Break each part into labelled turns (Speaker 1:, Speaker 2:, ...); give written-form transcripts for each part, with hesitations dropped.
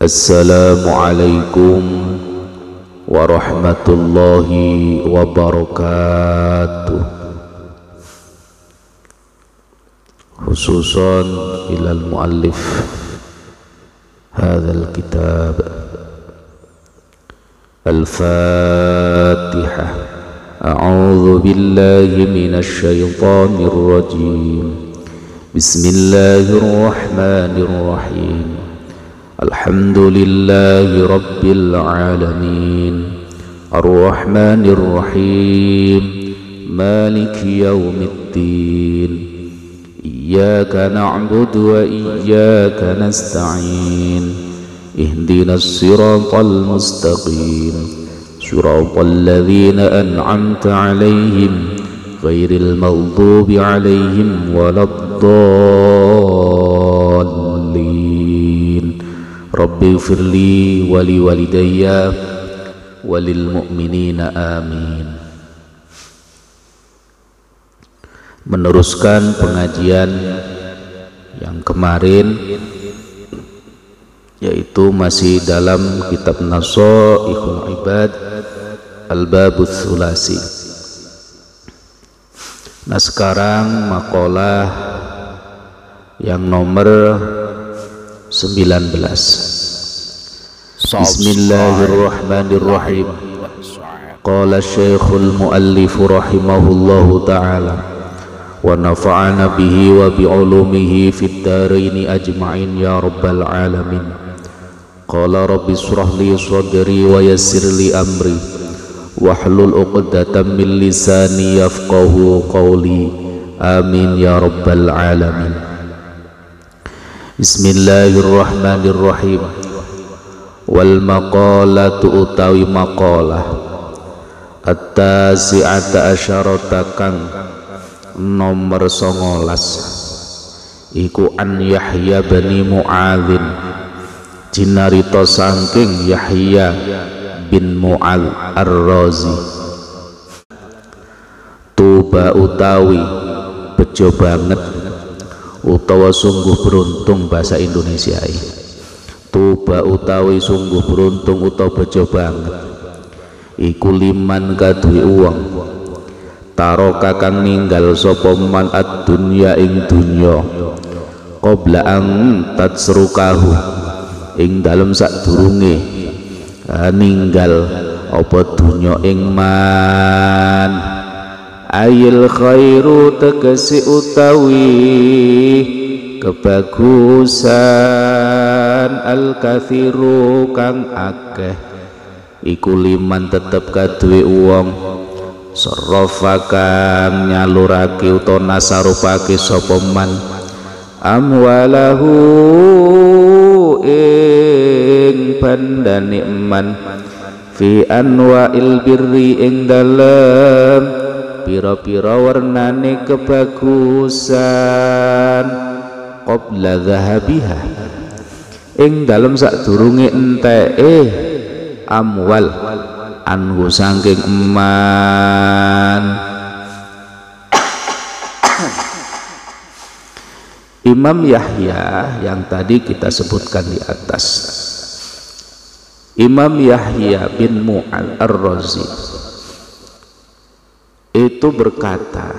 Speaker 1: Assalamualaikum warahmatullahi wabarakatuh. Khususan ilal muallif hadzal kitab. Al-Fatihah. A'udzu billahi minasy syaithanir rajim. Bismillahirrahmanirrahim. Alhamdulillahi rabbil alamin. Ar-Rahmanir Rahim. Maliki yaumiddin. Iyyaka na'budu wa iyyaka nasta'in. Ihdinas siratal mustaqim. Siratal ladzina an'amta 'alaihim ghairil maghdubi 'alaihim waladdallin. Rabbi firli wali walidayya walil mu'minina amin. Meneruskan pengajian yang kemarin, yaitu masih dalam kitab Nashaikhul Ibad Al-Babus Tsulasi. Nah, sekarang makalah yang nomor 19. Bismillahirrahmanirrahim. Qala Syekhul Muallif rahimahullahu ta'ala wa nafa'ana bihi wa bi'ulumihi fid dharaini ajma'in ya rabbal alamin. Qala rabbi shrah li sadri wa yassir li amri wahlul 'uqdatam min lisani yafqahu qawli. Amin ya rabbal alamin. Bismillahirrahmanirrahim. Wal maqalatu utawi maqalah at-tasi'ata asyarata kang nomor 19 iku an Yahya bin Mu'adzin jinarita saking Yahya bin Mu'adz Ar-Razi. Tuba utawi bejo banget utawa sungguh beruntung bahasa Indonesia. Tuba utawi sungguh beruntung utawa bejo banget iku liman kaduwe uwang taroka kang ninggal sapa man ad-dunya ing dunya qabla an tatsrukahu ing dalem sadurunge ninggal apa dunya ing man. Ayil khairu tegesi utawi kebagusan al-kathiru kang akeh iku liman tetep kaduwe wong sarrafa kang nyalurake utawa nasarupake sapa man amwalahu ing bandane man fi anwa'il birri ing dalem pira-pira warnane kebagusan qabla dhahabiha ing dalem sadurunge enteke amwal anhu saking eman. Imam Yahya yang tadi kita sebutkan di atas, Imam Yahya bin Mu'adz Ar-Razi itu berkata,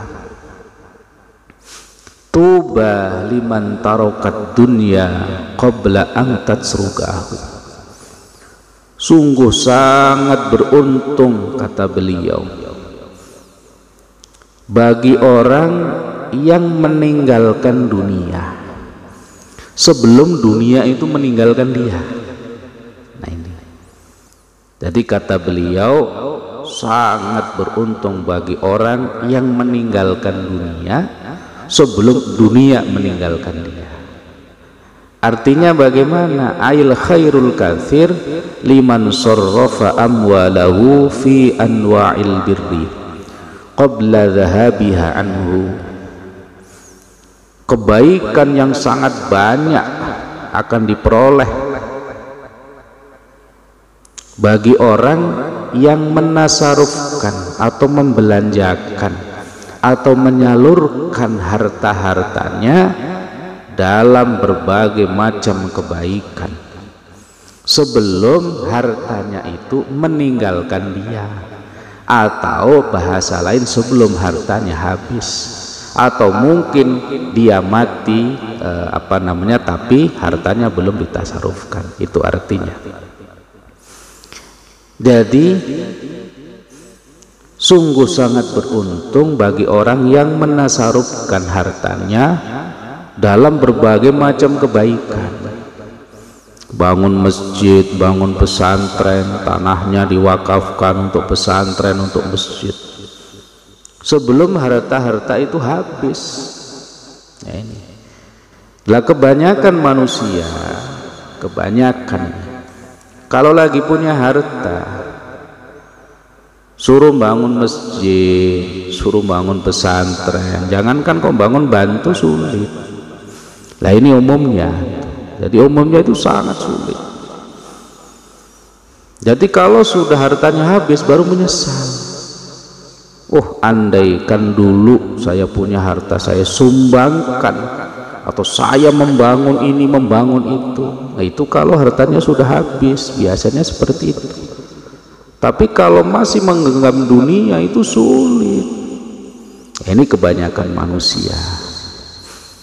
Speaker 1: tuba liman tarokat dunya qabla an tatsrukahu. Sungguh sangat beruntung, kata beliau, bagi orang yang meninggalkan dunia sebelum dunia itu meninggalkan dia. Nah ini, jadi kata beliau, sangat beruntung bagi orang yang meninggalkan dunia sebelum dunia meninggalkan dia. Artinya bagaimana? Ail khairul katsir liman sarrafa amwalahu fi anwa'il birri qabla dhahabiha anhu. Kebaikan yang sangat banyak akan diperoleh bagi orang yang menasarufkan atau membelanjakan atau menyalurkan harta-hartanya dalam berbagai macam kebaikan sebelum hartanya itu meninggalkan dia, atau bahasa lain sebelum hartanya habis, atau mungkin dia mati tapi hartanya belum ditasarufkan. Itu artinya. Jadi sungguh sangat beruntung bagi orang yang menasarufkan hartanya dalam berbagai macam kebaikan. Bangun masjid, bangun pesantren, tanahnya diwakafkan untuk pesantren, untuk masjid, sebelum harta-harta itu habis. Nah, ini lah kebanyakan manusia, kalau lagi punya harta, suruh bangun masjid, suruh bangun pesantren, jangankan kau bangun, bantu sulit. Lah ini umumnya. Jadi umumnya itu sangat sulit. Jadi kalau sudah hartanya habis baru menyesal. Oh, andaikan dulu saya punya harta, saya sumbangkan, atau saya membangun ini, membangun itu. Nah, itu kalau hartanya sudah habis, biasanya seperti itu. Tapi kalau masih menggenggam dunia itu sulit. Ini kebanyakan manusia.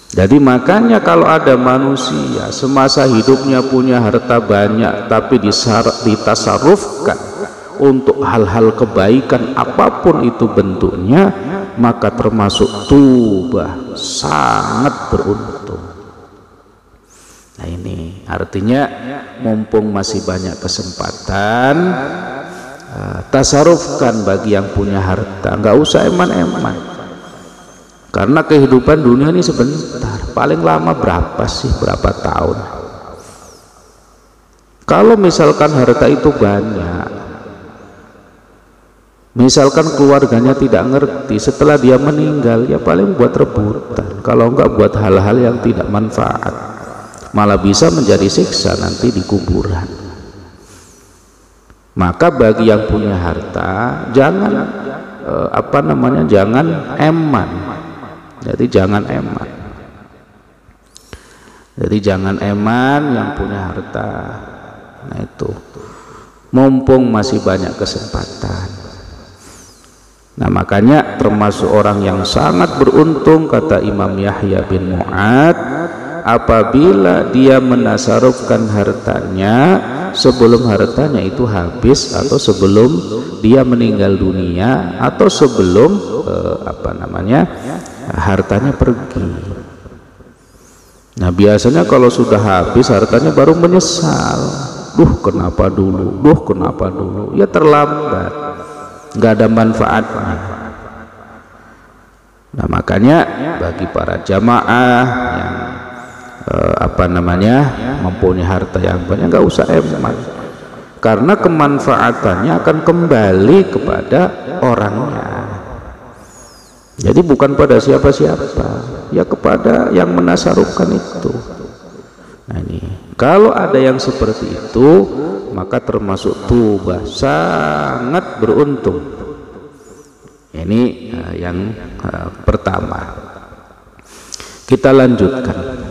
Speaker 1: Jadi makanya kalau ada manusia semasa hidupnya punya harta banyak tapi ditasarufkan untuk hal-hal kebaikan apapun itu bentuknya, maka termasuk tubah, sangat beruntung. Nah, ini artinya mumpung masih banyak kesempatan, tasarufkan bagi yang punya harta, nggak usah eman-eman. Karena kehidupan dunia ini sebentar, paling lama berapa tahun. Kalau misalkan harta itu banyak, misalkan keluarganya tidak ngerti, setelah dia meninggal ya paling buat rebutan, kalau enggak buat hal-hal yang tidak manfaat, malah bisa menjadi siksa nanti di kuburan. Maka bagi yang punya harta jangan jangan eman. Jadi jangan eman yang punya harta. Nah, itu mumpung masih banyak kesempatan. Nah, makanya termasuk orang yang sangat beruntung, kata Imam Yahya bin Mu'ad, apabila dia menasarufkan hartanya sebelum hartanya itu habis, atau sebelum dia meninggal dunia, atau sebelum hartanya pergi. Nah, biasanya kalau sudah habis hartanya baru menyesal. Kenapa dulu? Ya terlambat, nggak ada manfaatnya. Nah, makanya bagi para jamaah yang mempunyai harta yang banyak, nggak usah eman, karena kemanfaatannya akan kembali kepada orangnya. Jadi bukan pada siapa-siapa, ya kepada yang menasarufkan itu. Nah, ini kalau ada yang seperti itu, maka termasuk tubah, sangat beruntung. Ini yang pertama. Kita lanjutkan.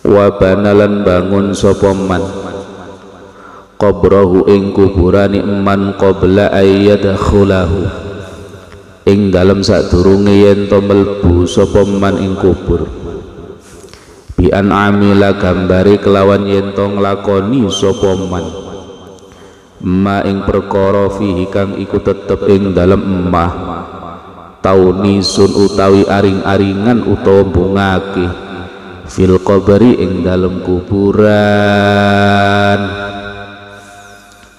Speaker 1: Wa banalan bangun sapa man qabrahu ing kuburane man qabla ayyadkhulahu, ing dalem sadurunge yen to mlebu sapa man ing kubur, bi an amila gambare kelawan yen to nglakoni sapa man ma ing perkara fihi kang iku tetep ing dalem emah, taunisun utawi aring-aringan utawa bungake, fil qabri ing dalem kuburan.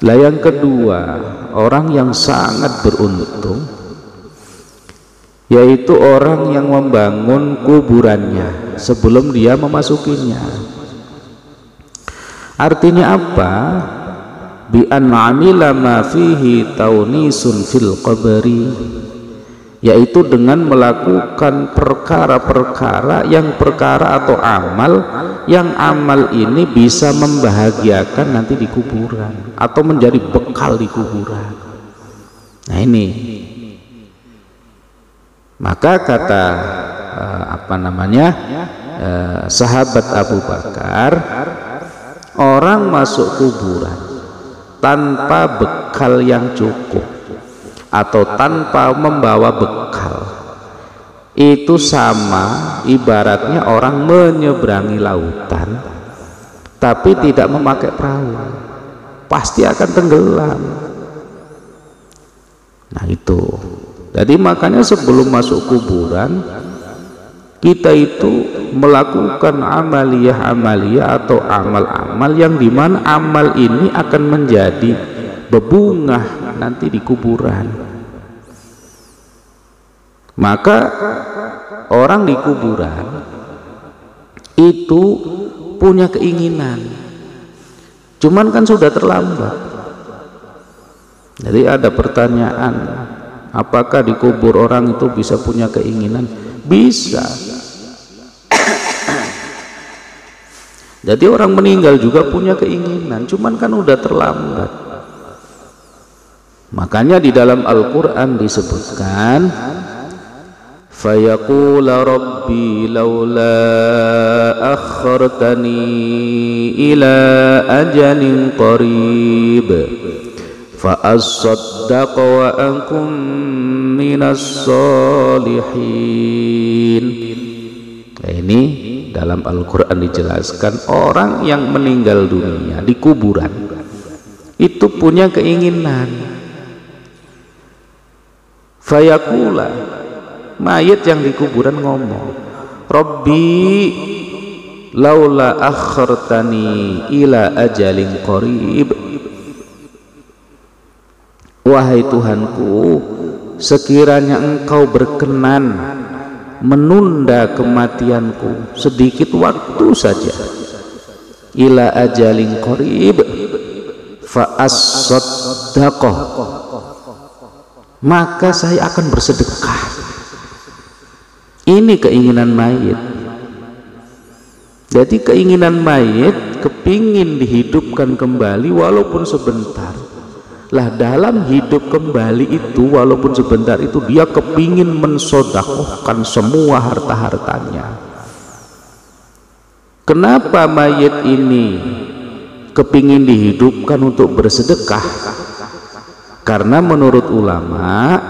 Speaker 1: Lah yang kedua, orang yang sangat beruntung yaitu orang yang membangun kuburannya sebelum dia memasukinya. Artinya apa? Bi an amila ma fihi taunisun fil qabri, yaitu dengan melakukan perkara-perkara atau amal yang amal ini bisa membahagiakan nanti di kuburan atau menjadi bekal di kuburan. Nah, ini maka kata sahabat Abu Bakar, orang masuk kuburan tanpa bekal yang cukup atau tanpa membawa bekal, itu sama ibaratnya orang menyeberangi lautan tapi tidak memakai perahu, pasti akan tenggelam. Nah itu, jadi makanya sebelum masuk kuburan kita itu melakukan amaliyah atau amal-amal yang dimana amal ini akan menjadi bebungah nanti di kuburan. Maka orang di kuburan itu punya keinginan, cuman kan sudah terlambat. Jadi ada pertanyaan, apakah di kubur orang itu bisa punya keinginan? Bisa. Jadi orang meninggal juga punya keinginan, cuman kan udah terlambat. Makanya di dalam Al-Quran disebutkan, فَيَقُولَ رَبِّي لَوْلَا أَخَّرْتَنِي إِلَى أَجَلٍ قَرِيبٍ فَأَصَّدَّقَ وَأَكُن مِّنَ الصَّالِحِينَ. Nah, ini dalam Al-Quran dijelaskan orang yang meninggal dunia di kuburan itu punya keinginan. Fayaqula, mayit yang di kuburan ngomong, Rabbi laula akhartani ila ajalin qarib. Wahai Tuhanku, sekiranya engkau berkenan menunda kematianku sedikit waktu saja, ila ajalin qarib fa as-saddaqah, maka saya akan bersedekah. Ini keinginan mayit. Jadi keinginan mayit kepingin dihidupkan kembali walaupun sebentar. Lah dalam hidup kembali itu walaupun sebentar itu dia kepingin mensodakohkan semua harta-hartanya. Kenapa mayit ini kepingin dihidupkan untuk bersedekah? Karena menurut ulama,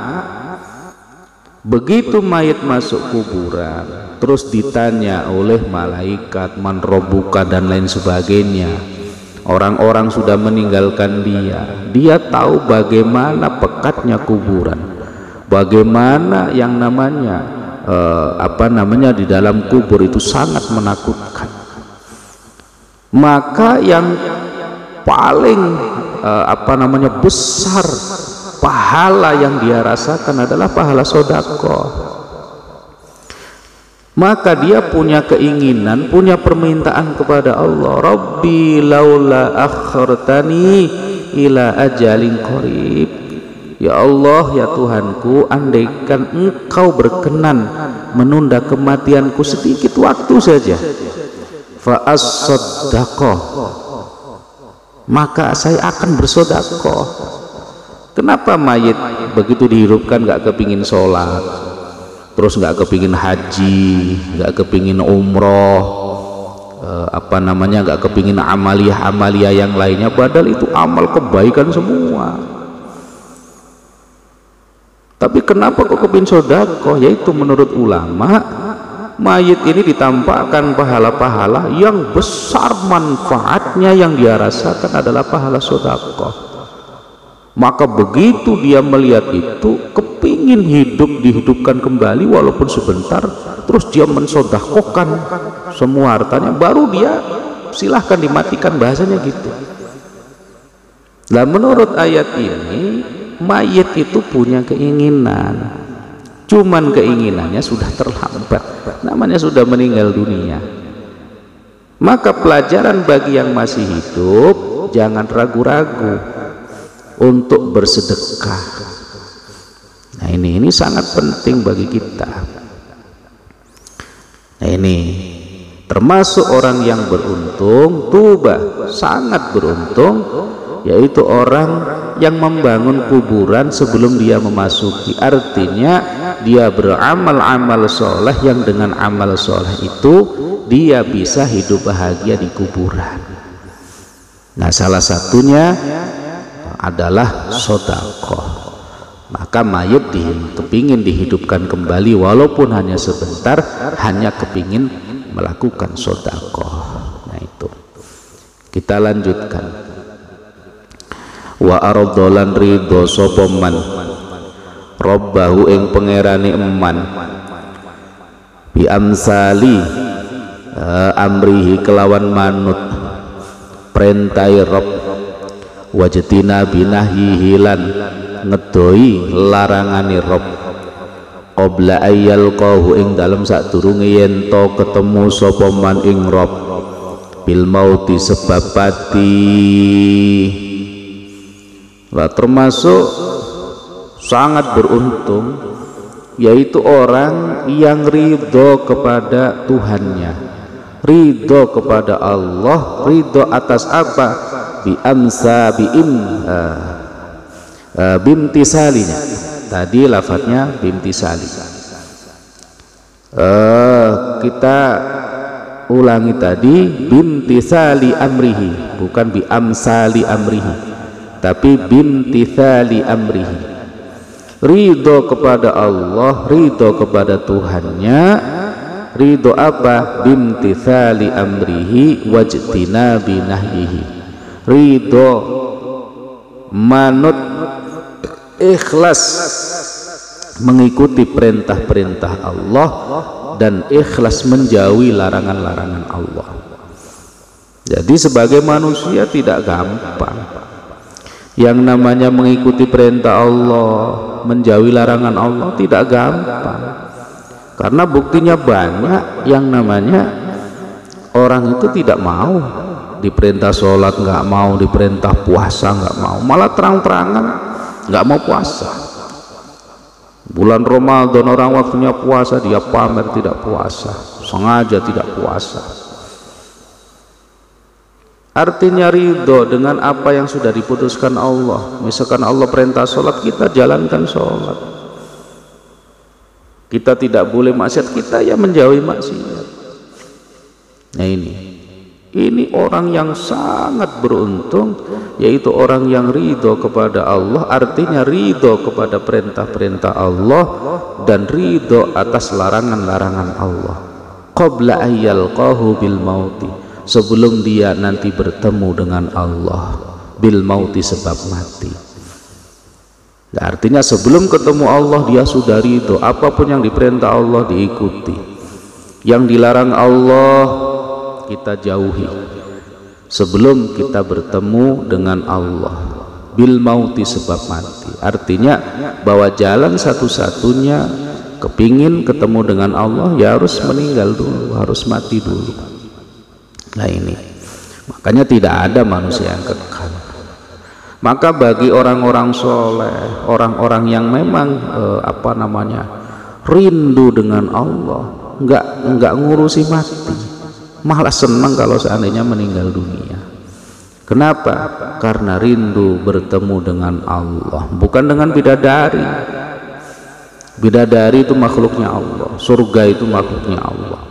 Speaker 1: begitu mayit masuk kuburan terus ditanya oleh malaikat man robbuka dan lain sebagainya, orang-orang sudah meninggalkan dia tahu bagaimana pekatnya kuburan, bagaimana yang namanya di dalam kubur itu sangat menakutkan. Maka yang paling besar pahala yang dia rasakan adalah pahala sedekah. Maka dia punya keinginan, punya permintaan kepada Allah, Rabbi laula akhartani ila ajalin qarib. Ya Allah, ya Tuhanku, andaikan engkau berkenan menunda kematianku sedikit waktu saja, fa as-saddaqah, maka saya akan bersedekah. Kenapa mayit begitu dihidupkan gak kepingin sholat, terus gak kepingin haji, gak kepingin umroh, gak kepingin amaliyah yang lainnya, padahal itu amal kebaikan semua. Tapi kenapa kok kepingin sedekah? Yaitu menurut ulama, mayit ini ditampakkan pahala-pahala yang besar, manfaatnya yang dia rasakan adalah pahala sedekah. Maka begitu dia melihat itu, kepingin dihidupkan kembali walaupun sebentar, terus dia mensedekahkan semua hartanya, baru dia silahkan dimatikan, bahasanya gitu. Nah menurut ayat ini, mayit itu punya keinginan, cuman keinginannya sudah terlambat, namanya sudah meninggal dunia. Maka pelajaran bagi yang masih hidup, jangan ragu-ragu untuk bersedekah. Nah ini sangat penting bagi kita. Nah ini termasuk orang yang beruntung, tuba, sangat beruntung, yaitu orang yang membangun kuburan sebelum dia memasuki. Artinya dia beramal-amal soleh yang dengan amal soleh itu dia bisa hidup bahagia di kuburan. Nah, salah satunya adalah sedekah. Maka mayit kepingin dihidupkan kembali walaupun hanya sebentar, hanya kepingin melakukan sedekah. Nah, itu kita lanjutkan. Wa ardolan ridho sapa man robbahu ing pangerane eman bi amsali amrihi kelawan manut perintai Rob wajtina binahyihi lan ngedoi larangane Rob qabla ayyal qahu ing dalem sadurunge yen to ketemu sapa man ing Rob bil mauti sebab pati. Nah, termasuk sangat beruntung yaitu orang yang ridho kepada Tuhannya, ridho kepada Allah. Ridho atas apa? Bi amsa bimtisalinya. Tadi lafadznya bimtisali. Kita ulangi tadi, bimtisali amrihi, bukan bi amsali amrihi, tapi bimtisali amrihi. Ridho kepada Allah, ridho kepada Tuhannya. Ridho apa? Bimtithali amrihi wajtinabi nahyihi. Ridho manut, ikhlas mengikuti perintah-perintah Allah dan ikhlas menjauhi larangan-larangan Allah. Jadi sebagai manusia tidak gampang. Yang namanya mengikuti perintah Allah, menjauhi larangan Allah tidak gampang. Karena buktinya banyak yang namanya orang itu tidak mau diperintah sholat, nggak mau diperintah puasa, nggak mau, malah terang-terangan nggak mau puasa. Bulan Ramadan orang waktunya puasa, dia pamer tidak puasa, sengaja tidak puasa. Artinya ridho dengan apa yang sudah diputuskan Allah. Misalkan Allah perintah sholat, kita jalankan sholat. Kita tidak boleh maksiat, kita ya menjauhi maksiat. Nah, ini orang yang sangat beruntung, yaitu orang yang ridho kepada Allah. Artinya ridho kepada perintah-perintah Allah dan ridho atas larangan-larangan Allah. Qabla ayyalqahu bil mauti, sebelum dia nanti bertemu dengan Allah, bil mauti sebab mati. Nah, artinya sebelum ketemu Allah dia sudah ridho, apapun yang diperintah Allah diikuti, yang dilarang Allah kita jauhi sebelum kita bertemu dengan Allah, bil mauti sebab mati. Artinya bahwa jalan satu-satunya kepingin ketemu dengan Allah ya harus meninggal dulu, harus mati dulu. Nah, ini makanya tidak ada manusia yang kekal. Maka bagi orang-orang soleh, orang-orang yang memang rindu dengan Allah, nggak ngurusi mati, malah senang kalau seandainya meninggal dunia. Kenapa? Karena rindu bertemu dengan Allah, bukan dengan bidadari. Bidadari itu makhluknya Allah, surga itu makhluknya Allah.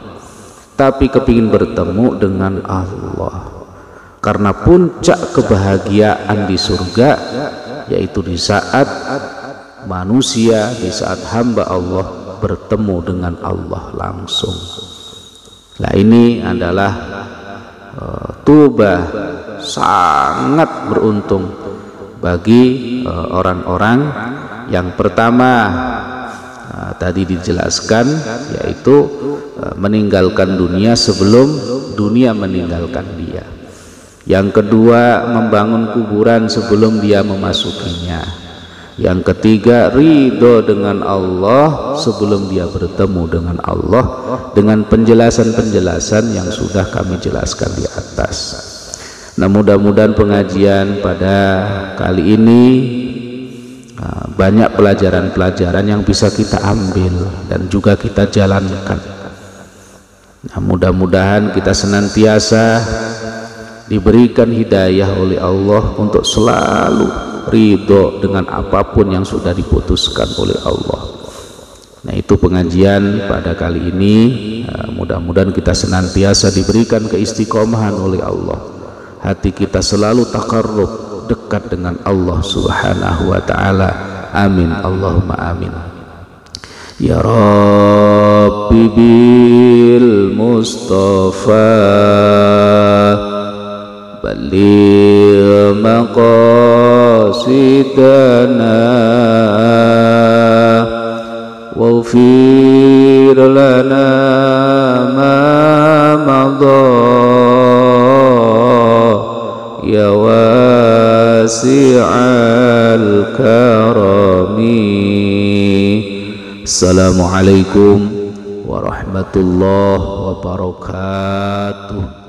Speaker 1: Tapi kepingin bertemu dengan Allah, karena puncak kebahagiaan di surga yaitu di saat manusia, di saat hamba Allah bertemu dengan Allah langsung. Nah, ini adalah Tuba sangat beruntung bagi orang-orang yang pertama tadi dijelaskan, yaitu meninggalkan dunia sebelum dunia meninggalkan dia. Yang kedua, membangun kuburan sebelum dia memasukinya. Yang ketiga, ridho dengan Allah sebelum dia bertemu dengan Allah, dengan penjelasan-penjelasan yang sudah kami jelaskan di atas. Nah, mudah-mudahan pengajian pada kali ini banyak pelajaran-pelajaran yang bisa kita ambil dan juga kita jalankan. Nah, mudah-mudahan kita senantiasa diberikan hidayah oleh Allah untuk selalu ridho dengan apapun yang sudah diputuskan oleh Allah. Nah, itu pengajian pada kali ini. Mudah-mudahan kita senantiasa diberikan keistiqomahan oleh Allah. hati kita selalu taqarrub, dekat dengan Allah Subhanahu wa taala. Amin Allahumma amin. Ya Rabbi bil Mustafa balligh maqasidana waghfir lana ma madha ya wasi'al karami. Assalamualaikum warahmatullahi wabarakatuh.